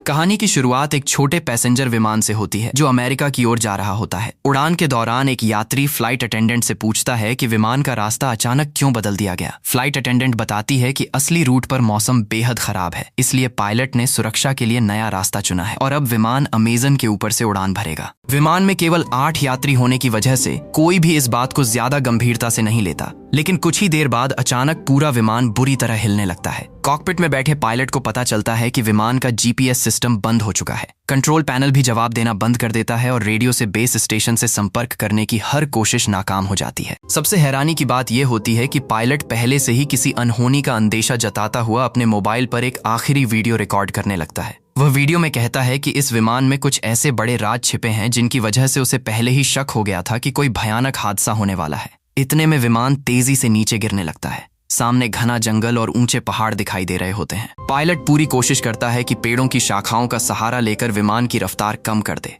कहानी की शुरुआत एक छोटे पैसेंजर विमान से होती है जो अमेरिका की ओर जा रहा होता है। उड़ान के दौरान एक यात्री फ्लाइट अटेंडेंट से पूछता है कि विमान का रास्ता अचानक क्यों बदल दिया गया। फ्लाइट अटेंडेंट बताती है कि असली रूट पर मौसम बेहद खराब है, इसलिए पायलट ने सुरक्षा के लिए नया रास्ता चुना है और अब विमान अमेज़न के ऊपर से उड़ान भरेगा। विमान में केवल 8 यात्री होने की वजह से कोई भी इस बात को ज्यादा गंभीरता से नहीं लेता, लेकिन कुछ ही देर बाद अचानक पूरा विमान बुरी तरह हिलने लगता है। कॉकपिट में बैठे पायलट को पता चलता है कि विमान का जीपीएस सिस्टम बंद हो चुका है। कंट्रोल पैनल भी जवाब देना बंद कर देता है और रेडियो से बेस स्टेशन से संपर्क करने की हर कोशिश नाकाम हो जाती है। सबसे हैरानी की बात यह होती है कि पायलट पहले से ही किसी अनहोनी का अंदेशा जताता हुआ अपने मोबाइल पर एक आखिरी वीडियो रिकॉर्ड करने लगता है। वह वीडियो में कहता है कि इस विमान में कुछ ऐसे बड़े राज छिपे हैं जिनकी वजह से उसे पहले ही शक हो गया था कि कोई भयानक हादसा होने वाला है। इतने में विमान तेजी से नीचे गिरने लगता है। सामने घना जंगल और ऊंचे पहाड़ दिखाई दे रहे होते हैं। पायलट पूरी कोशिश करता है कि पेड़ों की शाखाओं का सहारा लेकर विमान की रफ्तार कम कर दे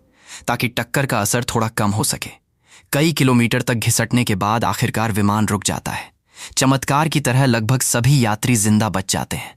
ताकि टक्कर का असर थोड़ा कम हो सके। कई किलोमीटर तक घिसटने के बाद आखिरकार विमान रुक जाता है। चमत्कार की तरह लगभग सभी यात्री जिंदा बच जाते हैं,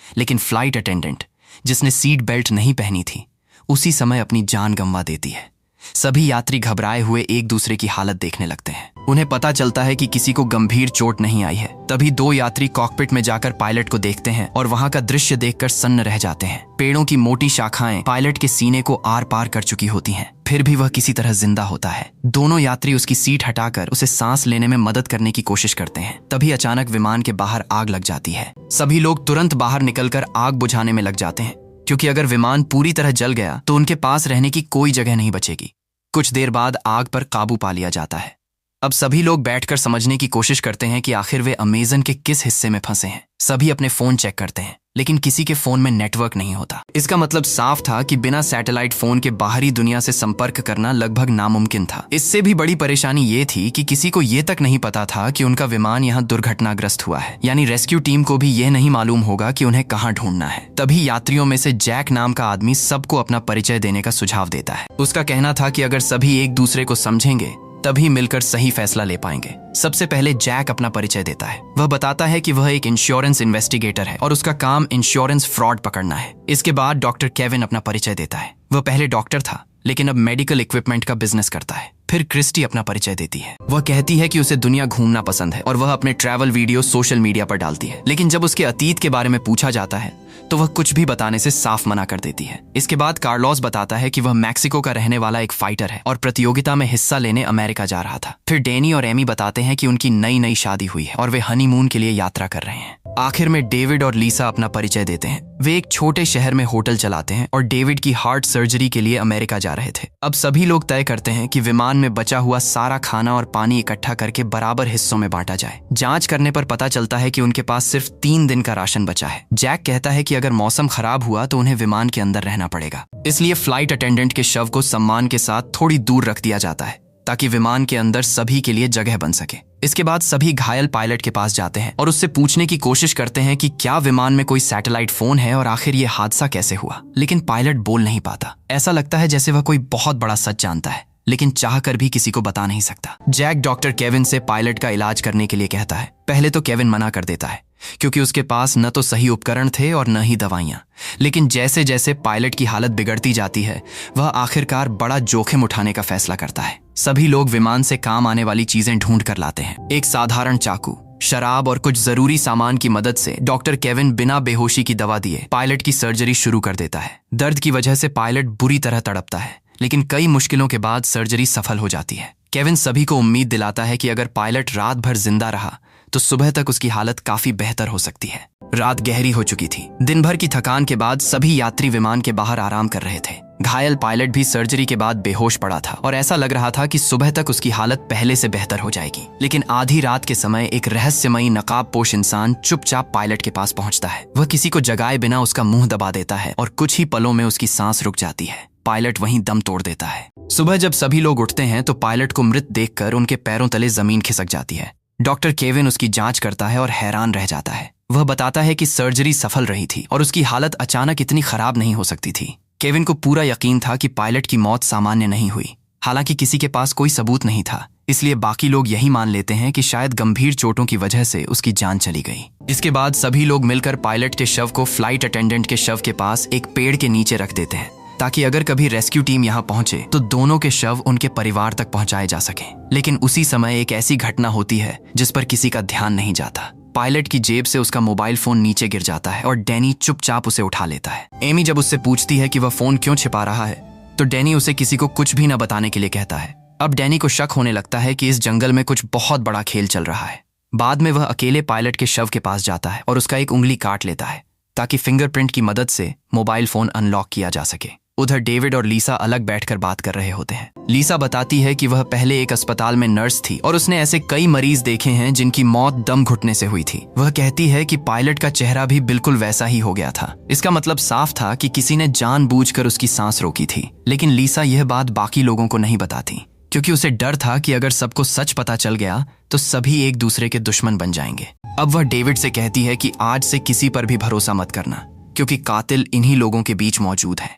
लेकिन फ्लाइट अटेंडेंट जिसने सीट बेल्ट नहीं पहनी थी उसी समय अपनी जान गंवा देती है। सभी यात्री घबराए हुए एक दूसरे की हालत देखने लगते हैं। उन्हें पता चलता है कि किसी को गंभीर चोट नहीं आई है। तभी 2 यात्री कॉकपिट में जाकर पायलट को देखते हैं और वहां का दृश्य देखकर सन्न रह जाते हैं। पेड़ों की मोटी शाखाएं पायलट के सीने को आर पार कर चुकी होती हैं, फिर भी वह किसी तरह जिंदा होता है। दोनों यात्री उसकी सीट हटाकर उसे सांस लेने में मदद करने की कोशिश करते हैं। तभी अचानक विमान के बाहर आग लग जाती है। सभी लोग तुरंत बाहर निकलकर आग बुझाने में लग जाते हैं, क्योंकि अगर विमान पूरी तरह जल गया तो उनके पास रहने की कोई जगह नहीं बचेगी। कुछ देर बाद आग पर काबू पा लिया जाता है। अब सभी लोग बैठकर समझने की कोशिश करते हैं कि आखिर वे अमेज़न के किस हिस्से में फंसे हैं। सभी अपने फोन चेक करते हैं, लेकिन किसी के फोन में नेटवर्क नहीं होता। इसका मतलब साफ था कि बिना सैटेलाइट फोन के बाहरी दुनिया से संपर्क करना लगभग नामुमकिन था। इससे भी बड़ी परेशानी ये थी कि किसी को ये तक नहीं पता था कि उनका विमान यहाँ दुर्घटनाग्रस्त हुआ है, यानी रेस्क्यू टीम को भी यह नहीं मालूम होगा कि उन्हें कहाँ ढूंढना है। तभी यात्रियों में से जैक नाम का आदमी सबको अपना परिचय देने का सुझाव देता है। उसका कहना था कि अगर सभी एक दूसरे को समझेंगे तभी मिलकर सही फैसला ले पाएंगे। सबसे पहले जैक अपना परिचय देता है। वह बताता है कि वह एक इंश्योरेंस इन्वेस्टिगेटर है और उसका काम इंश्योरेंस फ्रॉड पकड़ना है। इसके बाद डॉक्टर केविन अपना परिचय देता है। वह पहले डॉक्टर था, लेकिन अब मेडिकल इक्विपमेंट का बिजनेस करता है। फिर क्रिस्टी अपना परिचय देती है। वह कहती है कि उसे दुनिया घूमना पसंद है और वह अपने ट्रैवल वीडियो सोशल मीडिया पर डालती है, लेकिन जब उसके अतीत के बारे में पूछा जाता है तो वह कुछ भी बताने से साफ मना कर देती है। इसके बाद कार्लोस बताता है कि वह मैक्सिको का रहने वाला एक फाइटर है और प्रतियोगिता में हिस्सा लेने अमेरिका जा रहा था। फिर डैनी और एमी बताते हैं कि उनकी नई शादी हुई है और वे हनीमून के लिए यात्रा कर रहे हैं। आखिर में डेविड और लीसा अपना परिचय देते हैं। वे एक छोटे शहर में होटल चलाते हैं और डेविड की हार्ट सर्जरी के लिए अमेरिका जा रहे थे। अब सभी लोग तय करते हैं कि विमान में बचा हुआ सारा खाना और पानी इकट्ठा करके बराबर हिस्सों में बांटा जाए। जांच करने पर पता चलता है कि उनके पास सिर्फ 3 दिन का राशन बचा है। जैक कहता है कि अगर मौसम खराब हुआ तो उन्हें विमान के अंदर रहना पड़ेगा, इसलिए फ्लाइट अटेंडेंट के शव को सम्मान के साथ थोड़ी दूर रख दिया जाता है ताकि विमान के अंदर सभी के लिए जगह बन सके। इसके बाद सभी घायल पायलट के पास जाते हैं और उससे पूछने की कोशिश करते हैं कि क्या विमान में कोई सैटेलाइट फोन है और आखिर ये हादसा कैसे हुआ, लेकिन पायलट बोल नहीं पाता। ऐसा लगता है जैसे वह कोई बहुत बड़ा सच जानता है, लेकिन चाहकर भी किसी को बता नहीं सकता। जैक डॉक्टर केविन से पायलट का इलाज करने के लिए कहता है। पहले तो केविन मना कर देता है, क्योंकि उसके पास न तो सही उपकरण थे और न ही दवाइयां। लेकिन जैसे जैसे पायलट की हालत बिगड़ती जाती है, वह आखिरकार बड़ा जोखिम उठाने का फैसला करता है। सभी लोग विमान से काम आने वाली चीजें ढूंढ कर लाते हैं। एक साधारण चाकू, शराब और कुछ जरूरी सामान की मदद से डॉक्टर केविन बिना बेहोशी की दवा दिए पायलट की सर्जरी शुरू कर देता है। दर्द की वजह से पायलट बुरी तरह तड़पता है, लेकिन कई मुश्किलों के बाद सर्जरी सफल हो जाती है। केविन सभी को उम्मीद दिलाता है कि अगर पायलट रात भर जिंदा रहा तो सुबह तक उसकी हालत काफी बेहतर हो सकती है। रात गहरी हो चुकी थी। दिन भर की थकान के बाद सभी यात्री विमान के बाहर आराम कर रहे थे। घायल पायलट भी सर्जरी के बाद बेहोश पड़ा था और ऐसा लग रहा था कि सुबह तक उसकी हालत पहले से बेहतर हो जाएगी। लेकिन आधी रात के समय एक रहस्यमयी नकाबपोश इंसान चुपचाप पायलट के पास पहुंचता है। वह किसी को जगाए बिना उसका मुंह दबा देता है और कुछ ही पलों में उसकी सांस रुक जाती है। पायलट वहीं दम तोड़ देता है। सुबह जब सभी लोग उठते हैं तो पायलट को मृत देखकर उनके पैरों तले जमीन खिसक जाती है। डॉक्टर केविन उसकी जांच करता है और हैरान रह जाता है। वह बताता है कि सर्जरी सफल रही थी और उसकी हालत अचानक इतनी खराब नहीं हो सकती थी। केविन को पूरा यकीन था कि पायलट की मौत सामान्य नहीं हुई। हालांकि किसी के पास कोई सबूत नहीं था, इसलिए बाकी लोग यही मान लेते हैं कि शायद गंभीर चोटों की वजह से उसकी जान चली गई। इसके बाद सभी लोग मिलकर पायलट के शव को फ्लाइट अटेंडेंट के शव के पास एक पेड़ के नीचे रख देते हैं, ताकि अगर कभी रेस्क्यू टीम यहाँ पहुंचे तो दोनों के शव उनके परिवार तक पहुंचाए जा सकें। लेकिन उसी समय एक ऐसी घटना होती है जिस पर किसी का ध्यान नहीं जाता। पायलट की जेब से उसका मोबाइल फोन नीचे गिर जाता है और डैनी चुपचाप उसे उठा लेता है। एमी जब उससे पूछती है कि वह फोन क्यों छिपा रहा है, तो डैनी उसे किसी को कुछ भी न बताने के लिए कहता है। अब डैनी को शक होने लगता है कि इस जंगल में कुछ बहुत बड़ा खेल चल रहा है। बाद में वह अकेले पायलट के शव के पास जाता है और उसका एक उंगली काट लेता है, ताकि फिंगरप्रिंट की मदद से मोबाइल फोन अनलॉक किया जा सके। उधर डेविड और लीसा अलग बैठकर बात कर रहे होते हैं। लीसा बताती है कि वह पहले एक अस्पताल में नर्स थी और उसने ऐसे कई मरीज देखे हैं जिनकी मौत दम घुटने से हुई थी। वह कहती है कि पायलट का चेहरा भी बिल्कुल वैसा ही हो गया था। इसका मतलब साफ था कि किसी ने जानबूझकर उसकी सांस रोकी थी। लेकिन लीसा यह बात बाकी लोगों को नहीं बताती, क्योंकि उसे डर था कि अगर सबको सच पता चल गया तो सभी एक दूसरे के दुश्मन बन जाएंगे। अब वह डेविड से कहती है कि आज से किसी पर भी भरोसा मत करना, क्योंकि कातिल इन्हीं लोगों के बीच मौजूद है।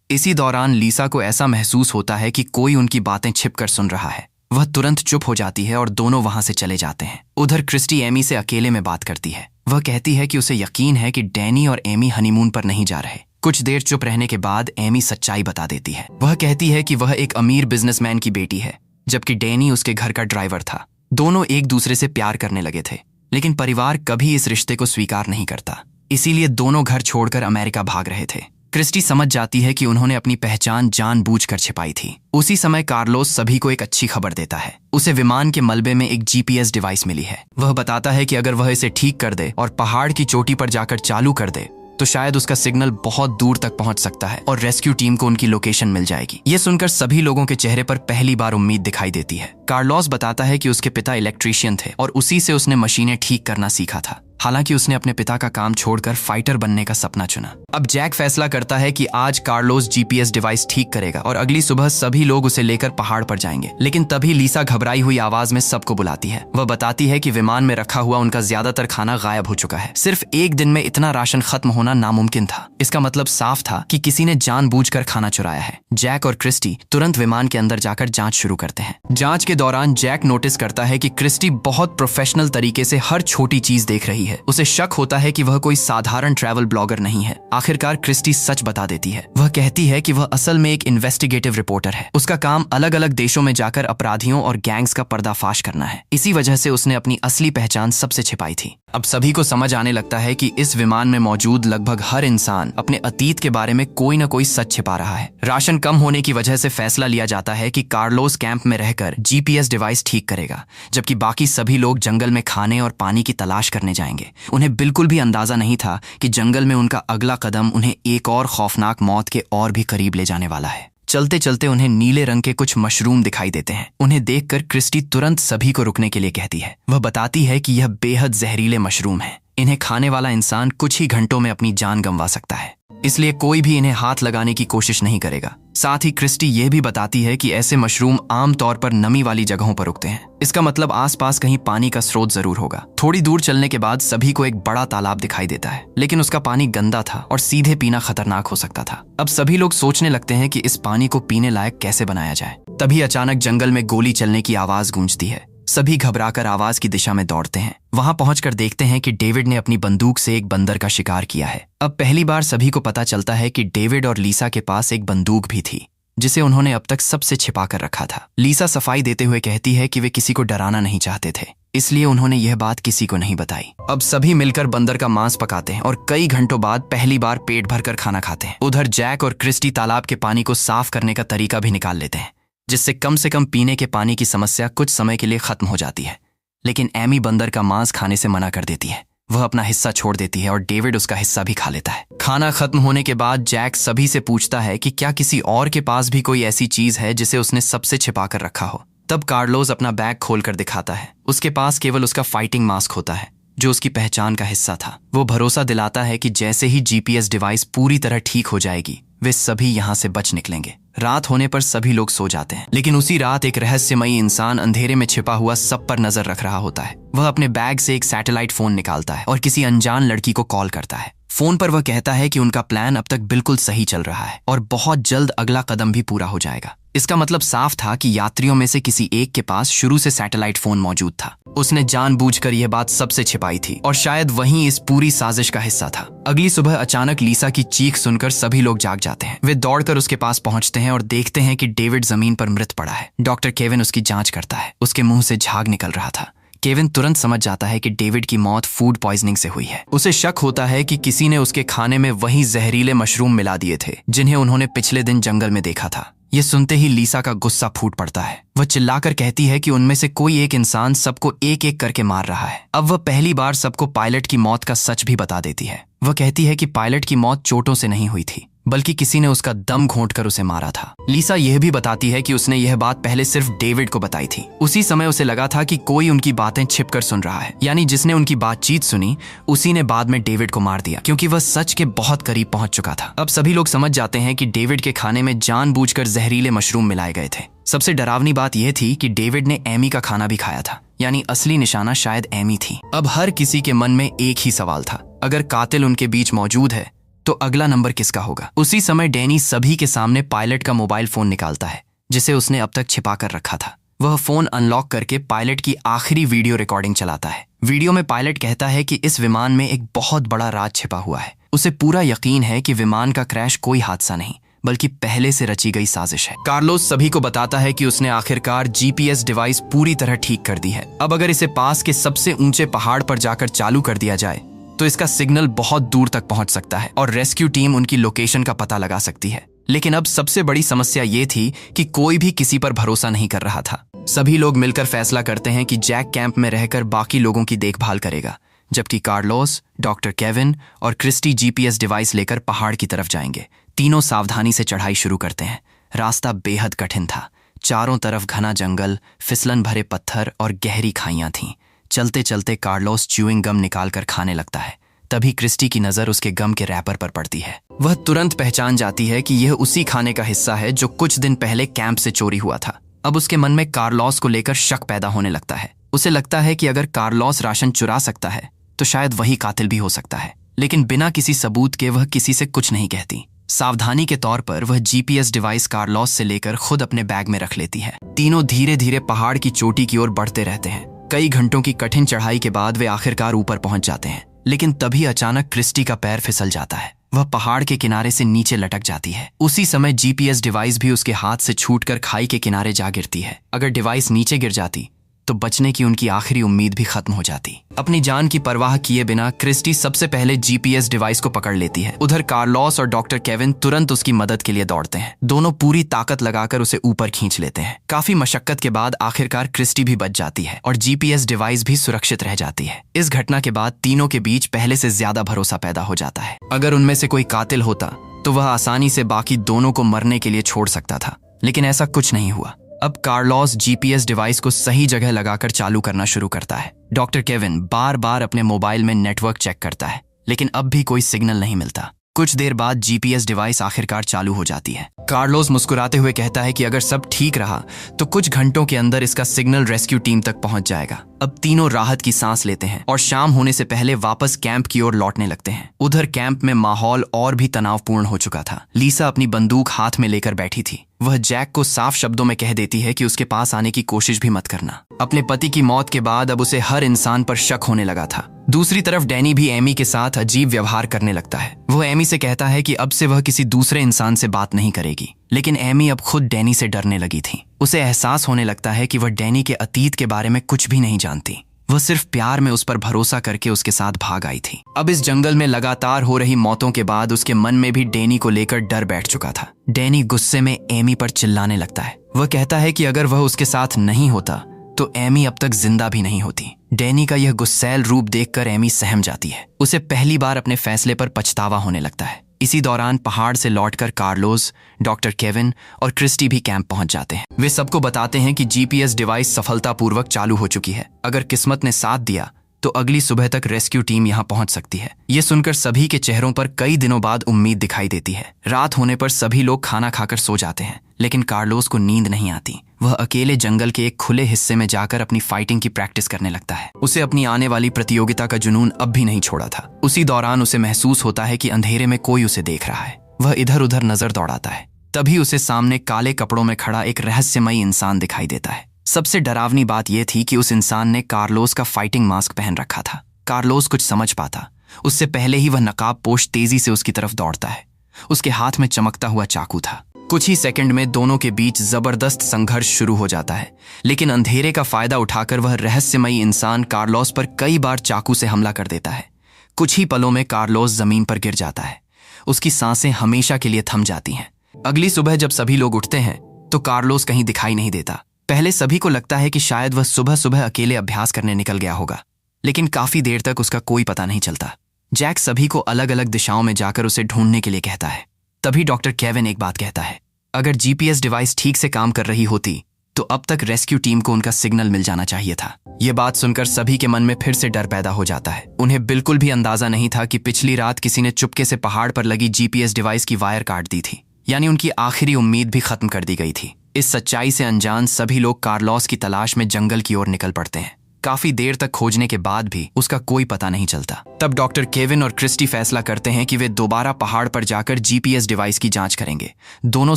इसी दौरान लीसा को ऐसा महसूस होता है कि कोई उनकी बातें छिपकर सुन रहा है। वह तुरंत चुप हो जाती है और दोनों वहां से चले जाते हैं। उधर क्रिस्टी एमी से अकेले में बात करती है। वह कहती है कि उसे यकीन है कि डैनी और एमी हनीमून पर नहीं जा रहे। कुछ देर चुप रहने के बाद एमी सच्चाई बता देती है। वह कहती है कि वह एक अमीर बिजनेसमैन की बेटी है, जबकि डैनी उसके घर का ड्राइवर था। दोनों एक दूसरे से प्यार करने लगे थे, लेकिन परिवार कभी इस रिश्ते को स्वीकार नहीं करता। इसीलिए दोनों घर छोड़कर अमेरिका भाग रहे थे। क्रिस्टी समझ जाती है कि उन्होंने अपनी पहचान जानबूझकर छिपाई थी। उसी समय कार्लोस सभी को एक अच्छी खबर देता है। उसे विमान के मलबे में एक जीपीएस डिवाइस मिली है। वह बताता है कि अगर वह इसे ठीक कर दे और पहाड़ की चोटी पर जाकर चालू कर दे तो शायद उसका सिग्नल बहुत दूर तक पहुंच सकता है और रेस्क्यू टीम को उनकी लोकेशन मिल जाएगी। ये सुनकर सभी लोगों के चेहरे पर पहली बार उम्मीद दिखाई देती है। कार्लोस बताता है कि उसके पिता इलेक्ट्रीशियन थे और उसी से उसने मशीनें ठीक करना सीखा था। हालांकि उसने अपने पिता का काम छोड़कर फाइटर बनने का सपना चुना। अब जैक फैसला करता है कि आज कार्लोस जीपीएस डिवाइस ठीक करेगा और अगली सुबह सभी लोग उसे लेकर पहाड़ पर जाएंगे। लेकिन तभी लीसा घबराई हुई आवाज में सबको बुलाती है। वह बताती है कि विमान में रखा हुआ उनका ज्यादातर खाना गायब हो चुका है। सिर्फ एक दिन में इतना राशन खत्म होना नामुमकिन था। इसका मतलब साफ था कि किसी ने जानबूझकर खाना चुराया है। जैक और क्रिस्टी तुरंत विमान के अंदर जाकर जांच शुरू करते हैं। जांच के दौरान जैक नोटिस करता है कि क्रिस्टी बहुत प्रोफेशनल तरीके से हर छोटी चीज देख रही है। उसे शक होता है कि वह कोई साधारण ट्रैवल ब्लॉगर नहीं है। आखिरकार क्रिस्टी सच बता देती है। वह कहती है कि वह असल में एक इन्वेस्टिगेटिव रिपोर्टर है। उसका काम अलग अलग देशों में जाकर अपराधियों और गैंग्स का पर्दाफाश करना है। इसी वजह से उसने अपनी असली पहचान सबसे छिपाई थी। अब सभी को समझ आने लगता है कि इस विमान में मौजूद लगभग हर इंसान अपने अतीत के बारे में कोई न कोई सच छिपा रहा है। राशन कम होने की वजह से फैसला लिया जाता है कि कार्लोस कैंप में रहकर जीपीएस डिवाइस ठीक करेगा, जबकि बाकी सभी लोग जंगल में खाने और पानी की तलाश करने जाएंगे। उन्हें बिल्कुल भी अंदाजा नहीं था कि जंगल में उनका अगला कदम उन्हें एक और खौफनाक मौत के और भी करीब ले जाने वाला है। चलते चलते उन्हें नीले रंग के कुछ मशरूम दिखाई देते हैं। उन्हें देखकर क्रिस्टी तुरंत सभी को रुकने के लिए कहती है। वह बताती है कि यह बेहद जहरीले मशरूम हैं। इन्हें खाने वाला इंसान कुछ ही घंटों में अपनी जान गंवा सकता है, इसलिए कोई भी इन्हें हाथ लगाने की कोशिश नहीं करेगा। साथ ही क्रिस्टी यह भी बताती है कि ऐसे मशरूम आमतौर पर नमी वाली जगहों पर उगते हैं। इसका मतलब आसपास कहीं पानी का स्रोत जरूर होगा। थोड़ी दूर चलने के बाद सभी को एक बड़ा तालाब दिखाई देता है, लेकिन उसका पानी गंदा था और सीधे पीना खतरनाक हो सकता था। अब सभी लोग सोचने लगते हैं कि इस पानी को पीने लायक कैसे बनाया जाए। तभी अचानक जंगल में गोली चलने की आवाज गूंजती है। सभी घबराकर आवाज की दिशा में दौड़ते हैं। वहां पहुंचकर देखते हैं कि डेविड ने अपनी बंदूक से एक बंदर का शिकार किया है। अब पहली बार सभी को पता चलता है कि डेविड और लीसा के पास एक बंदूक भी थी, जिसे उन्होंने अब तक सबसे छिपा कर रखा था। लीसा सफाई देते हुए कहती है कि वे किसी को डराना नहीं चाहते थे, इसलिए उन्होंने यह बात किसी को नहीं बताई। अब सभी मिलकर बंदर का मांस पकाते हैं और कई घंटों बाद पहली बार पेट भरकर खाना खाते हैं। उधर जैक और क्रिस्टी तालाब के पानी को साफ करने का तरीका भी निकाल लेते हैं, जिससे कम से कम पीने के पानी की समस्या कुछ समय के लिए खत्म हो जाती है। लेकिन एमी बंदर का मांस खाने से मना कर देती है। वह अपना हिस्सा छोड़ देती है और डेविड उसका हिस्सा भी खा लेता है। खाना खत्म होने के बाद जैक सभी से पूछता है कि क्या किसी और के पास भी कोई ऐसी चीज है जिसे उसने सबसे छिपा कर रखा हो। तब कार्लोस अपना बैग खोलकर दिखाता है। उसके पास केवल उसका फाइटिंग मास्क होता है, जो उसकी पहचान का हिस्सा था। वो भरोसा दिलाता है कि जैसे ही जीपीएस डिवाइस पूरी तरह ठीक हो जाएगी, वे सभी यहाँ से बच निकलेंगे। रात होने पर सभी लोग सो जाते हैं, लेकिन उसी रात एक रहस्यमयी इंसान अंधेरे में छिपा हुआ सब पर नजर रख रहा होता है। वह अपने बैग से एक सैटेलाइट फोन निकालता है और किसी अनजान लड़की को कॉल करता है। फोन पर वह कहता है कि उनका प्लान अब तक बिल्कुल सही चल रहा है और बहुत जल्द अगला कदम भी पूरा हो जाएगा। इसका मतलब साफ था कि यात्रियों में से किसी एक के पास शुरू से सैटेलाइट फोन मौजूद था। उसने जानबूझकर यह बात सबसे छिपाई थी और शायद वही इस पूरी साजिश का हिस्सा था। अगली सुबह अचानक लीसा की चीख सुनकर सभी लोग जाग जाते हैं। वे दौड़कर उसके पास पहुंचते हैं और देखते हैं कि डेविड जमीन पर मृत पड़ा है। डॉक्टर केविन उसकी जांच करता है। उसके मुंह से झाग निकल रहा था। केविन तुरंत समझ जाता है कि डेविड की मौत फूड पॉइजनिंग से हुई है। उसे शक होता है कि किसी ने उसके खाने में वही जहरीले मशरूम मिला दिए थे जिन्हें उन्होंने पिछले दिन जंगल में देखा था। ये सुनते ही लीसा का गुस्सा फूट पड़ता है। वह चिल्लाकर कहती है कि उनमें से कोई एक इंसान सबको एक एक करके मार रहा है। अब वह पहली बार सबको पायलट की मौत का सच भी बता देती है। वह कहती है कि पायलट की मौत चोटों से नहीं हुई थी, बल्कि किसी ने उसका दम घोंटकर उसे मारा था। लीसा यह भी बताती है कि उसने यह बात पहले सिर्फ डेविड को बताई थी। उसी समय उसे लगा था कि कोई उनकी बातें छिपकर सुन रहा है, यानी जिसने उनकी बातचीत सुनी उसी ने बाद में डेविड को मार दिया, क्योंकि वह सच के बहुत करीब पहुंच चुका था। अब सभी लोग समझ जाते हैं कि डेविड के खाने में जानबूझकर जहरीले मशरूम मिलाए गए थे। सबसे डरावनी बात यह थी कि डेविड ने एमी का खाना भी खाया था, यानी असली निशाना शायद एमी थी। अब हर किसी के मन में एक ही सवाल था, अगर कातिल उनके बीच मौजूद है तो अगला नंबर किसका होगा। उसी समय डैनी सभी के सामने पायलट का मोबाइल फोन निकालता है जिसे उसने अब तक छिपा कर रखा था। वह फोन अनलॉक करके पायलट की आखिरी वीडियो रिकॉर्डिंग चलाता है। वीडियो में पायलट कहता है कि इस विमान में एक बहुत बड़ा राज छिपा हुआ है। उसे पूरा यकीन है कि विमान का क्रैश कोई हादसा नहीं बल्कि पहले से रची गई साजिश है। कार्लोस सभी को बताता है कि उसने आखिरकार जीपीएस डिवाइस पूरी तरह ठीक कर दी है। अब अगर इसे पास के सबसे ऊंचे पहाड़ पर जाकर चालू कर दिया जाए तो इसका सिग्नल बहुत दूर तक पहुंच सकता है और रेस्क्यू टीम उनकी लोकेशन का पता लगा सकती है। लेकिन अब सबसे बड़ी समस्या ये थी कि कोई भी किसी पर भरोसा नहीं कर रहा था। सभी लोग मिलकर फैसला करते हैं कि जैक कैंप में रहकर बाकी लोगों की देखभाल करेगा, जबकि कार्लोस, डॉक्टर केविन और क्रिस्टी जीपीएस डिवाइस लेकर पहाड़ की तरफ जाएंगे। तीनों सावधानी से चढ़ाई शुरू करते हैं। रास्ता बेहद कठिन था। चारों तरफ घना जंगल, फिसलन भरे पत्थर और गहरी खाइयां थीं। चलते चलते कार्लोस च्यूइंग गम निकालकर खाने लगता है। तभी क्रिस्टी की नजर उसके गम के रैपर पर पड़ती है। वह तुरंत पहचान जाती है कि यह उसी खाने का हिस्सा है जो कुछ दिन पहले कैंप से चोरी हुआ था। अब उसके मन में कार्लोस को लेकर शक पैदा होने लगता है। उसे लगता है कि अगर कार्लोस राशन चुरा सकता है तो शायद वही कातिल भी हो सकता है, लेकिन बिना किसी सबूत के वह किसी से कुछ नहीं कहती। सावधानी के तौर पर वह जीपीएस डिवाइस कार्लोस से लेकर खुद अपने बैग में रख लेती है। तीनों धीरे धीरे पहाड़ की चोटी की ओर बढ़ते रहते हैं। कई घंटों की कठिन चढ़ाई के बाद वे आखिरकार ऊपर पहुंच जाते हैं, लेकिन तभी अचानक क्रिस्टी का पैर फिसल जाता है। वह पहाड़ के किनारे से नीचे लटक जाती है। उसी समय जीपीएस डिवाइस भी उसके हाथ से छूटकर खाई के किनारे जा गिरती है। अगर डिवाइस नीचे गिर जाती तो बचने की उनकी आखिरी उम्मीद भी खत्म हो जाती। अपनी जान की परवाह किए बिना क्रिस्टी सबसे पहले जीपीएस डिवाइस को पकड़ लेती है। उधर कार्लोस और डॉक्टर केविन तुरंत उसकी मदद के लिए दौड़ते हैं। दोनों पूरी ताकत लगाकर उसे ऊपर खींच लेते हैं। काफी मशक्कत के बाद आखिरकार क्रिस्टी भी बच जाती है और जीपीएस डिवाइस भी सुरक्षित रह जाती है। इस घटना के बाद तीनों के बीच पहले से ज्यादा भरोसा पैदा हो जाता है। अगर उनमें से कोई कातिल होता तो वह आसानी से बाकी दोनों को मरने के लिए छोड़ सकता था, लेकिन ऐसा कुछ नहीं हुआ। अब कार्लोस जीपीएस डिवाइस को सही जगह लगाकर चालू करना शुरू करता है। डॉक्टर केविन बार बार अपने मोबाइल में नेटवर्क चेक करता है, लेकिन अब भी कोई सिग्नल नहीं मिलता। कुछ देर बाद जीपीएस डिवाइस आखिरकार चालू हो जाती है। कार्लोस मुस्कुराते हुए कहता है कि अगर सब ठीक रहा तो कुछ घंटों के अंदर इसका सिग्नल रेस्क्यू टीम तक पहुंच जाएगा। अब तीनों राहत की सांस लेते हैं और शाम होने से पहले वापस कैंप की ओर लौटने लगते हैं। उधर कैंप में माहौल और भी तनावपूर्ण हो चुका था। लीसा अपनी बंदूक हाथ में लेकर बैठी थी। वह जैक को साफ शब्दों में कह देती है कि उसके पास आने की कोशिश भी मत करना। अपने पति की मौत के बाद अब उसे हर इंसान पर शक होने लगा था। दूसरी तरफ डैनी भी एमी के साथ अजीब व्यवहार करने लगता है। वह एमी से कहता है कि अब से वह किसी दूसरे इंसान से बात नहीं करेगी, लेकिन एमी अब खुद डैनी से डरने लगी थी। उसे एहसास होने लगता है कि वह डैनी के अतीत के बारे में कुछ भी नहीं जानती। वह सिर्फ प्यार में उस पर भरोसा करके उसके साथ भाग आई थी। अब इस जंगल में लगातार हो रही मौतों के बाद उसके मन में भी डैनी को लेकर डर बैठ चुका था। डैनी गुस्से में एमी पर चिल्लाने लगता है। वह कहता है कि अगर वह उसके साथ नहीं होता तो एमी अब तक जिंदा भी नहीं होती। डैनी का यह गुस्सैल रूप देखकर एमी सहम जाती है। उसे पहली बार अपने फैसले पर पछतावा होने लगता है। इसी दौरान पहाड़ से लौटकर कार्लोस, डॉक्टर केविन और क्रिस्टी भी कैंप पहुंच जाते हैं। वे सबको बताते हैं कि जीपीएस डिवाइस सफलतापूर्वक चालू हो चुकी है। अगर किस्मत ने साथ दिया तो अगली सुबह तक रेस्क्यू टीम यहां पहुंच सकती है। ये सुनकर सभी के चेहरों पर कई दिनों बाद उम्मीद दिखाई देती है। रात होने पर सभी लोग खाना खाकर सो जाते हैं, लेकिन कार्लोस को नींद नहीं आती। वह अकेले जंगल के एक खुले हिस्से में जाकर अपनी फाइटिंग की प्रैक्टिस करने लगता है। उसे अपनी आने वाली प्रतियोगिता का जुनून अब भी नहीं छोड़ा था। उसी दौरान उसे महसूस होता है कि अंधेरे में कोई उसे देख रहा है। वह इधर उधर नजर दौड़ाता है। तभी उसे सामने काले कपड़ों में खड़ा एक रहस्यमयी इंसान दिखाई देता है। सबसे डरावनी बात यह थी कि उस इंसान ने कार्लोस का फाइटिंग मास्क पहन रखा था। कार्लोस कुछ समझ पाता उससे पहले ही वह नकाबपोश तेजी से उसकी तरफ दौड़ता है। उसके हाथ में चमकता हुआ चाकू था। कुछ ही सेकंड में दोनों के बीच जबरदस्त संघर्ष शुरू हो जाता है, लेकिन अंधेरे का फायदा उठाकर वह रहस्यमयी इंसान कार्लोस पर कई बार चाकू से हमला कर देता है। कुछ ही पलों में कार्लोस जमीन पर गिर जाता है। उसकी सांसें हमेशा के लिए थम जाती हैं। अगली सुबह जब सभी लोग उठते हैं तो कार्लोस कहीं दिखाई नहीं देता। पहले सभी को लगता है कि शायद वह सुबह सुबह अकेले अभ्यास करने निकल गया होगा, लेकिन काफी देर तक उसका कोई पता नहीं चलता। जैक सभी को अलग अलग दिशाओं में जाकर उसे ढूंढने के लिए कहता है। तभी डॉक्टर केविन एक बात कहता है, अगर जीपीएस डिवाइस ठीक से काम कर रही होती तो अब तक रेस्क्यू टीम को उनका सिग्नल मिल जाना चाहिए था। यह बात सुनकर सभी के मन में फिर से डर पैदा हो जाता है। उन्हें बिल्कुल भी अंदाजा नहीं था कि पिछली रात किसी ने चुपके से पहाड़ पर लगी जीपीएस डिवाइस की वायर काट दी थी, यानी उनकी आखिरी उम्मीद भी खत्म कर दी गई थी। इस सच्चाई से अनजान सभी लोग कार्लोस की तलाश में जंगल की ओर निकल पड़ते हैं। काफी देर तक खोजने के बाद भी उसका कोई पता नहीं चलता। तब डॉक्टर केविन और क्रिस्टी फैसला करते हैं कि वे दोबारा पहाड़ पर जाकर जीपीएस डिवाइस की जांच करेंगे। दोनों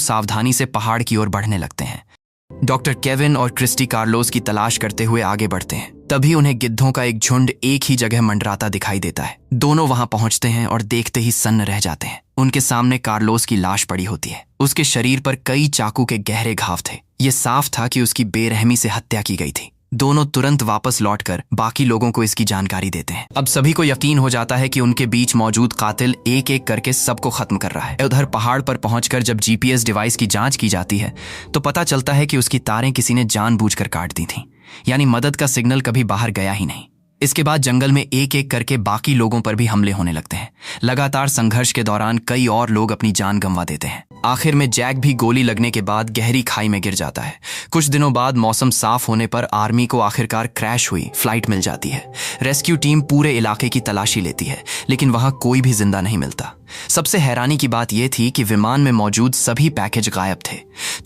सावधानी से पहाड़ की ओर बढ़ने लगते हैं। डॉक्टर केविन और क्रिस्टी कार्लोस की तलाश करते हुए आगे बढ़ते हैं। तभी उन्हें गिद्धों का एक झुंड एक ही जगह मंडराता दिखाई देता है। दोनों वहां पहुंचते हैं और देखते ही सन्न रह जाते हैं। उनके सामने कार्लोस की लाश पड़ी होती है। उसके शरीर पर कई चाकू के गहरे घाव थे। ये साफ था कि उसकी बेरहमी से हत्या की गई थी। दोनों तुरंत वापस लौटकर बाकी लोगों को इसकी जानकारी देते हैं। अब सभी को यकीन हो जाता है कि उनके बीच मौजूद कातिल एक एक करके सबको खत्म कर रहा है। उधर पहाड़ पर पहुंचकर जब जीपीएस डिवाइस की जांच की जाती है तो पता चलता है कि उसकी तारें किसी ने जानबूझकर काट दी थीं, यानी मदद का सिग्नल कभी बाहर गया ही नहीं। इसके बाद जंगल में एक एक करके बाकी लोगों पर भी हमले होने लगते हैं। लगातार संघर्ष के दौरान कई और लोग अपनी जान गंवा देते हैं। आखिर में जैक भी गोली लगने के बाद गहरी खाई में गिर जाता है। कुछ दिनों बाद मौसम साफ होने पर आर्मी को आखिरकार क्रैश हुई फ्लाइट मिल जाती है। रेस्क्यू टीम पूरे इलाके की तलाशी लेती है, लेकिन वहां कोई भी जिंदा नहीं मिलता। सबसे हैरानी की बात यह थी कि विमान में मौजूद सभी पैकेज गायब थे।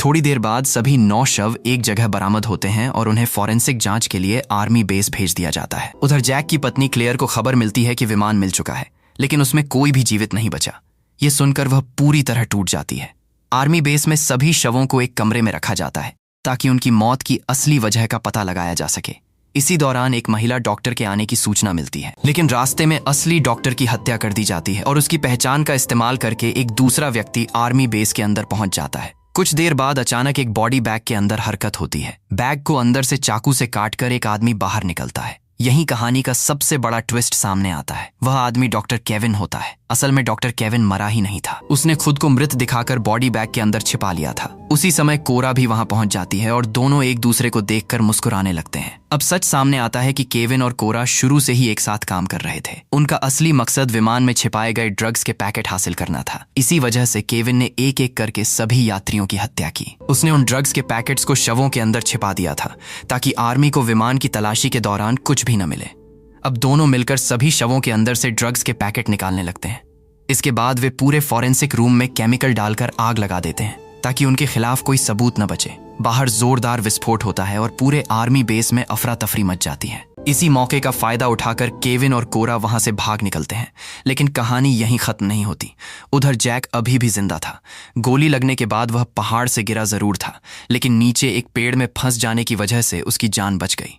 थोड़ी देर बाद सभी 9 शव एक जगह बरामद होते हैं और उन्हें फॉरेंसिक जांच के लिए आर्मी बेस भेज दिया जाता है। उधर जैक की पत्नी क्लेयर को खबर मिलती है कि विमान मिल चुका है, लेकिन उसमें कोई भी जीवित नहीं बचा। ये सुनकर वह पूरी तरह टूट जाती है। आर्मी बेस में सभी शवों को एक कमरे में रखा जाता है ताकि उनकी मौत की असली वजह का पता लगाया जा सके। इसी दौरान एक महिला डॉक्टर के आने की सूचना मिलती है, लेकिन रास्ते में असली डॉक्टर की हत्या कर दी जाती है और उसकी पहचान का इस्तेमाल करके एक दूसरा व्यक्ति आर्मी बेस के अंदर पहुंच जाता है। कुछ देर बाद अचानक एक बॉडी बैग के अंदर हरकत होती है। बैग को अंदर से चाकू से काटकर एक आदमी बाहर निकलता है। यही कहानी का सबसे बड़ा ट्विस्ट सामने आता है। वह आदमी डॉक्टर केविन होता है। असल में डॉक्टर केविन मरा ही नहीं था। उसने खुद को मृत दिखाकर बॉडी बैग के अंदर छिपा लिया था। उसी समय कोरा भी वहां पहुंच जाती है और दोनों एक दूसरे को देखकर मुस्कुराने लगते हैं। अब सच सामने आता है कि केविन और कोरा शुरू से ही एक साथ काम कर रहे थे। उनका असली मकसद विमान में छिपाए गए ड्रग्स के पैकेट हासिल करना था। इसी वजह से केविन ने एक एक करके सभी यात्रियों की हत्या की। उसने उन ड्रग्स के पैकेट्स को शवों के अंदर छिपा दिया था ताकि आर्मी को विमान की तलाशी के दौरान कुछ भी न मिले। अब दोनों मिलकर सभी शवों के अंदर से ड्रग्स के पैकेट निकालने लगते हैं। इसके बाद वे पूरे फॉरेंसिक रूम में केमिकल डालकर आग लगा देते हैं ताकि उनके खिलाफ कोई सबूत न बचे। बाहर जोरदार विस्फोट होता है और पूरे आर्मी बेस में अफरा तफरी मच जाती है। इसी मौके का फायदा उठाकर केविन और कोरा वहां से भाग निकलते हैं, लेकिन कहानी यहीं खत्म नहीं होती। उधर जैक अभी भी जिंदा था। गोली लगने के बाद वह पहाड़ से गिरा जरूर था, लेकिन नीचे एक पेड़ में फंस जाने की वजह से उसकी जान बच गई।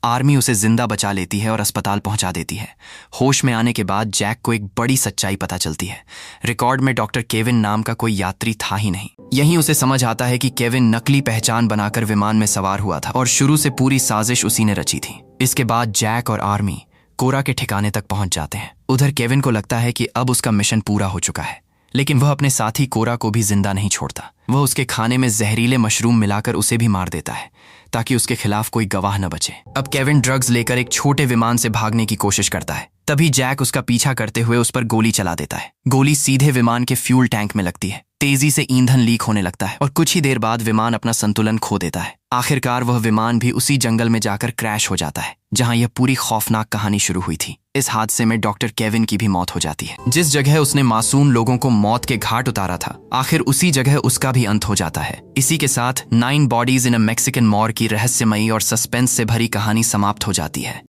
आर्मी उसे जिंदा बचा लेती है और अस्पताल पहुंचा देती है। होश में आने के बाद जैक को एक बड़ी सच्चाई पता चलती है। रिकॉर्ड में डॉक्टर केविन नाम का कोई यात्री था ही नहीं। यहीं उसे समझ आता है कि केविन नकली पहचान बनाकर विमान में सवार हुआ था और शुरू से पूरी साजिश उसी ने रची थी। इसके बाद जैक और आर्मी कोरा के ठिकाने तक पहुंच जाते हैं। उधर केविन को लगता है कि अब उसका मिशन पूरा हो चुका है, लेकिन वह अपने साथी कोरा को भी जिंदा नहीं छोड़ता। वह उसके खाने में जहरीले मशरूम मिलाकर उसे भी मार देता है ताकि उसके खिलाफ कोई गवाह न बचे। अब केविन ड्रग्स लेकर एक छोटे विमान से भागने की कोशिश करता है। तभी जैक उसका पीछा करते हुए उस पर गोली चला देता है। गोली सीधे विमान के फ्यूल टैंक में लगती है। तेजी से ईंधन लीक होने लगता है और कुछ ही देर बाद विमान अपना संतुलन खो देता है। आखिरकार वह विमान भी उसी जंगल में जाकर क्रैश हो जाता है जहां यह पूरी खौफनाक कहानी शुरू हुई थी। इस हादसे में डॉक्टर केविन की भी मौत हो जाती है। जिस जगह उसने मासूम लोगों को मौत के घाट उतारा था, आखिर उसी जगह उसका भी अंत हो जाता है। इसी के साथ 9 bodies in a Mexican more की रहस्यमयी और सस्पेंस से भरी कहानी समाप्त हो जाती है।